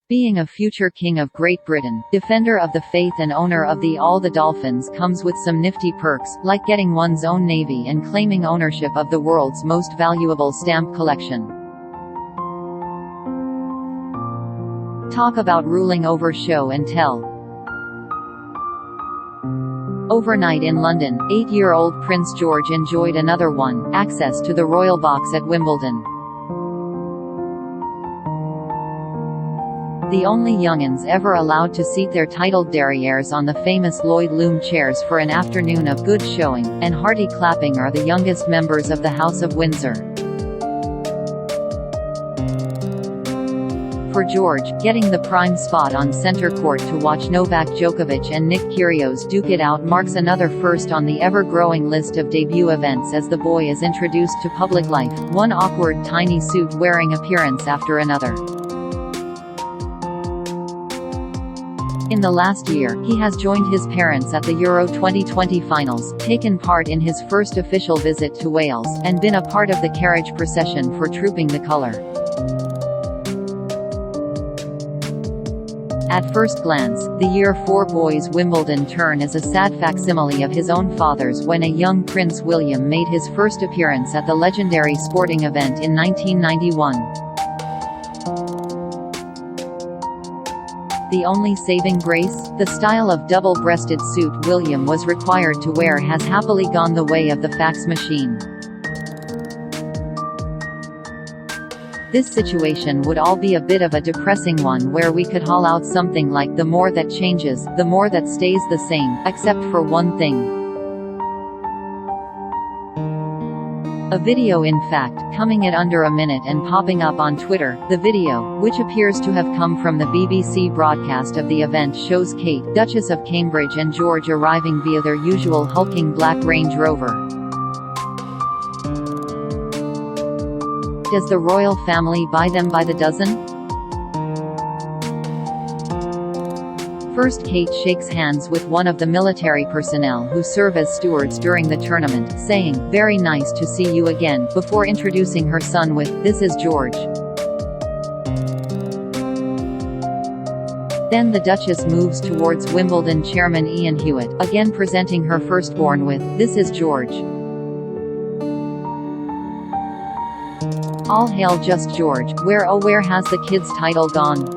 Being a future king of Great Britain, defender of the faith and owner of all the dolphins comes with some nifty perks, like getting one's own navy and claiming ownership of the world's most valuable stamp collection. Talk about ruling over show and tell. Overnight in London, 8-year-old Prince George enjoyed another one, access to the royal box at Wimbledon. The only young'uns ever allowed to seat their titled derrieres on the famous Lloyd Loom chairs for an afternoon of good showing, and hearty clapping are the youngest members of the House of Windsor. For George, getting the prime spot on centre court to watch Novak Djokovic and Nick Kyrgios duke it out marks another first on the ever-growing list of debut events as the boy is introduced to public life, one awkward tiny suit-wearing appearance after another. In the last year, he has joined his parents at the Euro 2020 finals, taken part in his first official visit to Wales, and been a part of the carriage procession for Trooping the Colour. At first glance, the Year 4 boys Wimbledon turn as a sad facsimile of his own father's when a young Prince William made his first appearance at the legendary sporting event in 1991. The only saving grace? The style of double-breasted suit William was required to wear has happily gone the way of the fax machine. This situation would all be a bit of a depressing one where we could haul out something like the more that changes, the more that stays the same, except for one thing. A video in fact, coming at under a minute and popping up on Twitter. The video, which appears to have come from the BBC broadcast of the event, shows Kate, Duchess of Cambridge and George arriving via their usual hulking black Range Rover. Does the royal family buy them by the dozen? First, Kate shakes hands with one of the military personnel who serve as stewards during the tournament, saying, "Very nice to see you again," before introducing her son with, "This is George." Then the Duchess moves towards Wimbledon chairman Ian Hewitt, again presenting her firstborn with, "This is George." All hail just George. Where oh where has the kid's title gone?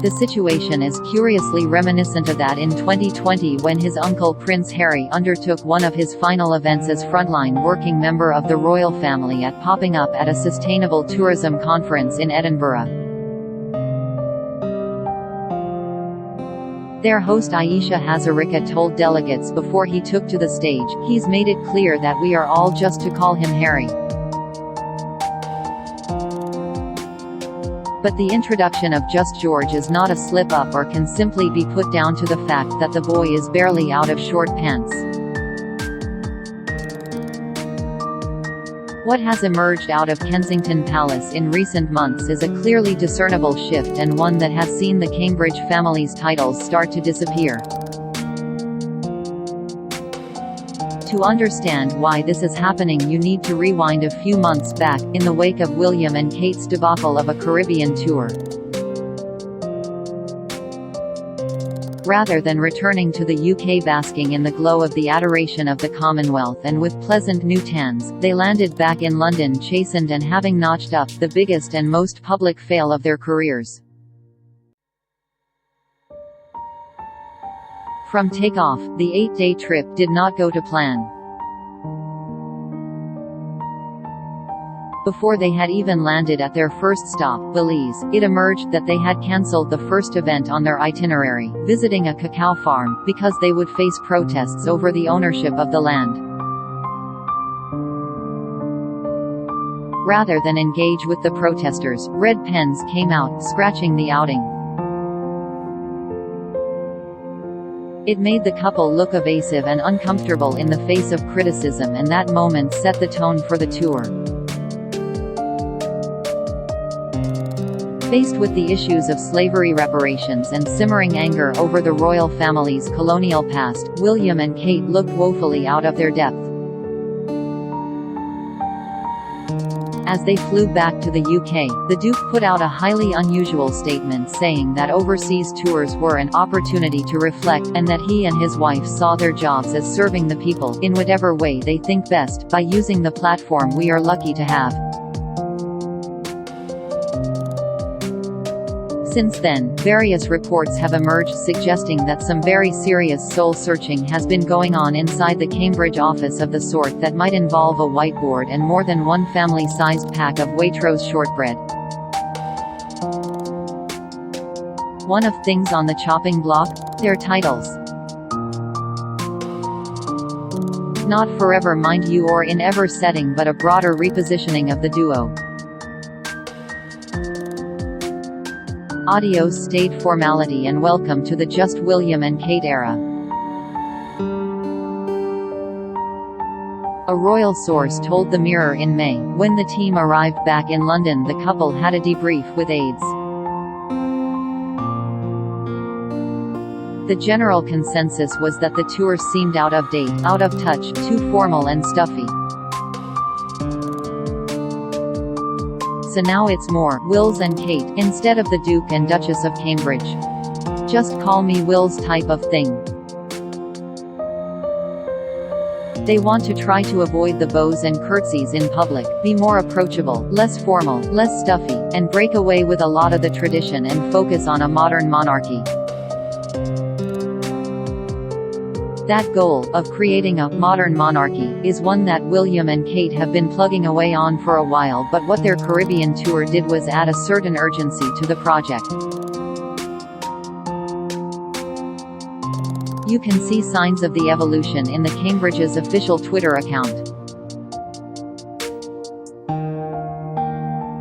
The situation is curiously reminiscent of that in 2020 when his uncle Prince Harry undertook one of his final events as frontline working member of the royal family at popping up at a sustainable tourism conference in Edinburgh. Their host Ayesha Hazarika told delegates before he took to the stage, "He's made it clear that we are all just to call him Harry." But the introduction of just George is not a slip-up or can simply be put down to the fact that the boy is barely out of short pants. What has emerged out of Kensington Palace in recent months is a clearly discernible shift, and one that has seen the Cambridge family's titles start to disappear. To understand why this is happening, you need to rewind a few months back, in the wake of William and Kate's debacle of a Caribbean tour. Rather than returning to the UK basking in the glow of the adoration of the Commonwealth and with pleasant new tans, they landed back in London chastened and having notched up the biggest and most public fail of their careers. From takeoff, the 8-day trip did not go to plan. Before they had even landed at their first stop, Belize, it emerged that they had cancelled the first event on their itinerary, visiting a cacao farm, because they would face protests over the ownership of the land. Rather than engage with the protesters, red pens came out, scratching the outing. It made the couple look evasive and uncomfortable in the face of criticism, and that moment set the tone for the tour. Faced with the issues of slavery reparations and simmering anger over the royal family's colonial past, William and Kate looked woefully out of their depth. As they flew back to the UK, the Duke put out a highly unusual statement saying that overseas tours were an opportunity to reflect, and that he and his wife saw their jobs as serving the people, in whatever way they think best, by using the platform we are lucky to have. Since then, various reports have emerged suggesting that some very serious soul-searching has been going on inside the Cambridge office of the sort that might involve a whiteboard and more than one family-sized pack of Waitrose shortbread. One of things on the chopping block? Their titles. Not forever, mind you, or in ever setting, but a broader repositioning of the duo. Adios staid formality and welcome to the just William and Kate era. A royal source told the Mirror in May, when the team arrived back in London, the couple had a debrief with aides. The general consensus was that the tour seemed out of date, out of touch, too formal and stuffy. So now it's more Wills and Kate, instead of the Duke and Duchess of Cambridge. Just call me Wills type of thing. They want to try to avoid the bows and curtsies in public, be more approachable, less formal, less stuffy, and break away with a lot of the tradition and focus on a modern monarchy. That goal, of creating a modern monarchy, is one that William and Kate have been plugging away on for a while, but what their Caribbean tour did was add a certain urgency to the project. You can see signs of the evolution in the Cambridge's official Twitter account.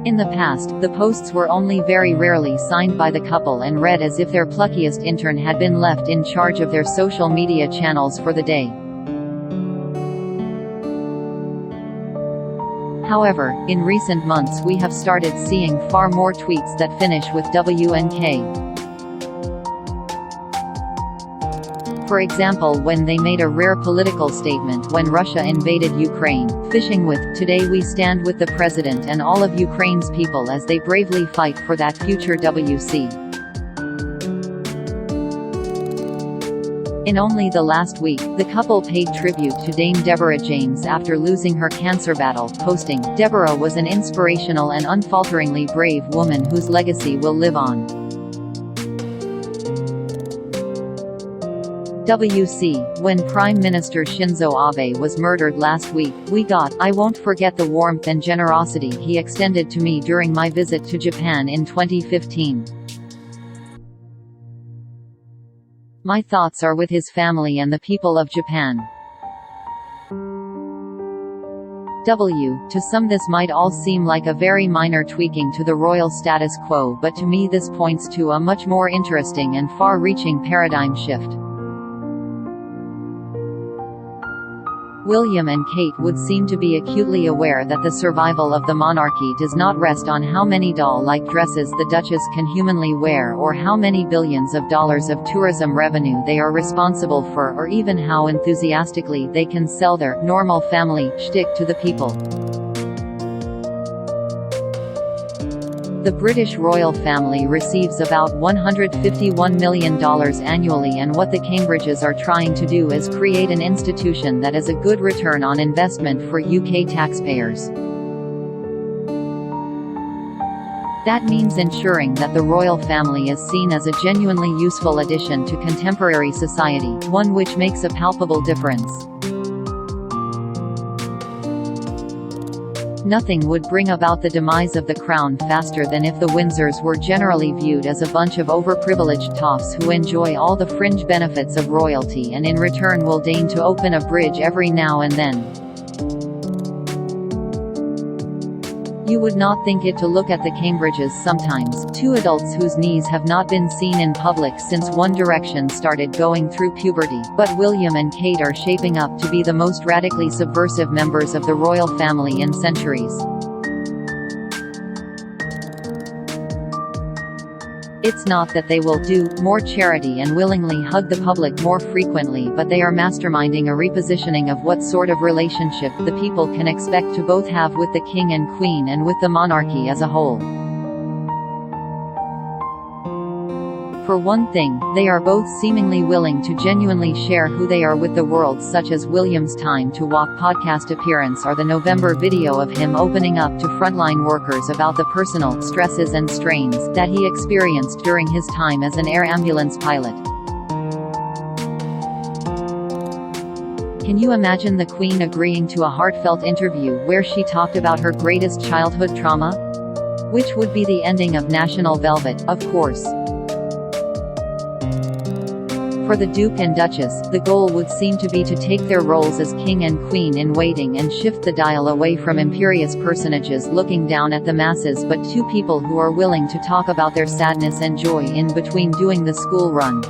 In the past, the posts were only very rarely signed by the couple and read as if their pluckiest intern had been left in charge of their social media channels for the day. However, in recent months we have started seeing far more tweets that finish with W&K. For example, when they made a rare political statement when Russia invaded Ukraine, fishing with, "Today we stand with the President and all of Ukraine's people as they bravely fight for that future WC." In only the last week, the couple paid tribute to Dame Deborah James after losing her cancer battle, posting, "Deborah was an inspirational and unfalteringly brave woman whose legacy will live on." WC. When Prime Minister Shinzo Abe was murdered last week, we got, "I won't forget the warmth and generosity he extended to me during my visit to Japan in 2015. My thoughts are with his family and the people of Japan." To some this might all seem like a very minor tweaking to the royal status quo, but to me this points to a much more interesting and far-reaching paradigm shift. William and Kate would seem to be acutely aware that the survival of the monarchy does not rest on how many doll-like dresses the Duchess can humanly wear or how many billions of dollars of tourism revenue they are responsible for, or even how enthusiastically they can sell their normal family shtick to the people. The British royal family receives about $151 million annually, and what the Cambridges are trying to do is create an institution that is a good return on investment for UK taxpayers. That means ensuring that the royal family is seen as a genuinely useful addition to contemporary society, one which makes a palpable difference. Nothing would bring about the demise of the crown faster than if the Windsors were generally viewed as a bunch of overprivileged toffs who enjoy all the fringe benefits of royalty and in return will deign to open a bridge every now and then. You would not think it to look at the Cambridges sometimes, two adults whose knees have not been seen in public since One Direction started going through puberty, but William and Kate are shaping up to be the most radically subversive members of the royal family in centuries. It's not that they will do more charity and willingly hug the public more frequently, but they are masterminding a repositioning of what sort of relationship the people can expect to both have with the king and queen and with the monarchy as a whole. For one thing, they are both seemingly willing to genuinely share who they are with the world, such as William's Time to Walk podcast appearance or the November video of him opening up to frontline workers about the personal stresses and strains that he experienced during his time as an air ambulance pilot. Can you imagine the Queen agreeing to a heartfelt interview where she talked about her greatest childhood trauma? Which would be the ending of National Velvet, of course. For the Duke and Duchess, the goal would seem to be to take their roles as king and queen in waiting and shift the dial away from imperious personages looking down at the masses, but two people who are willing to talk about their sadness and joy in between doing the school run.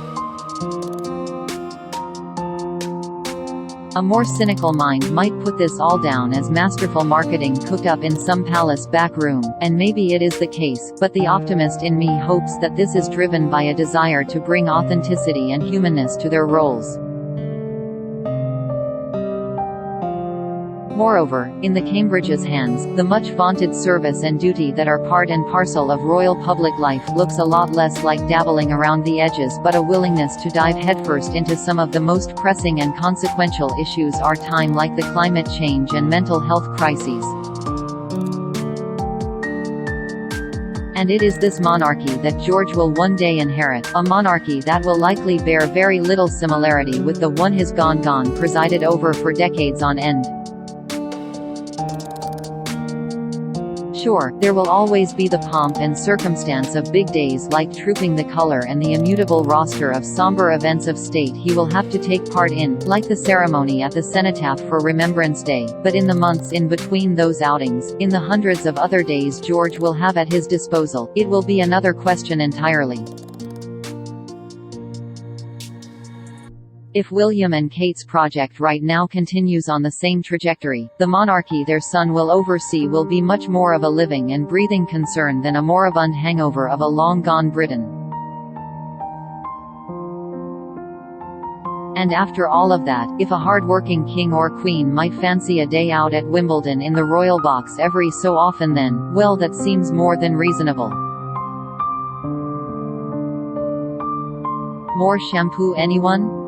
A more cynical mind might put this all down as masterful marketing cooked up in some palace back room, and maybe it is the case, but the optimist in me hopes that this is driven by a desire to bring authenticity and humanness to their roles. Moreover, in the Cambridges' hands, the much vaunted service and duty that are part and parcel of royal public life looks a lot less like dabbling around the edges but a willingness to dive headfirst into some of the most pressing and consequential issues our time, like the climate change and mental health crises. And it is this monarchy that George will one day inherit, a monarchy that will likely bear very little similarity with the one his gone presided over for decades on end. Sure, there will always be the pomp and circumstance of big days like Trooping the Colour and the immutable roster of somber events of state he will have to take part in, like the ceremony at the Cenotaph for Remembrance Day, but in the months in between those outings, in the hundreds of other days George will have at his disposal, it will be another question entirely. If William and Kate's project right now continues on the same trajectory, the monarchy their son will oversee will be much more of a living and breathing concern than a moribund hangover of a long-gone Britain. And after all of that, if a hard-working king or queen might fancy a day out at Wimbledon in the royal box every so often, then, well, that seems more than reasonable. More shampoo, anyone?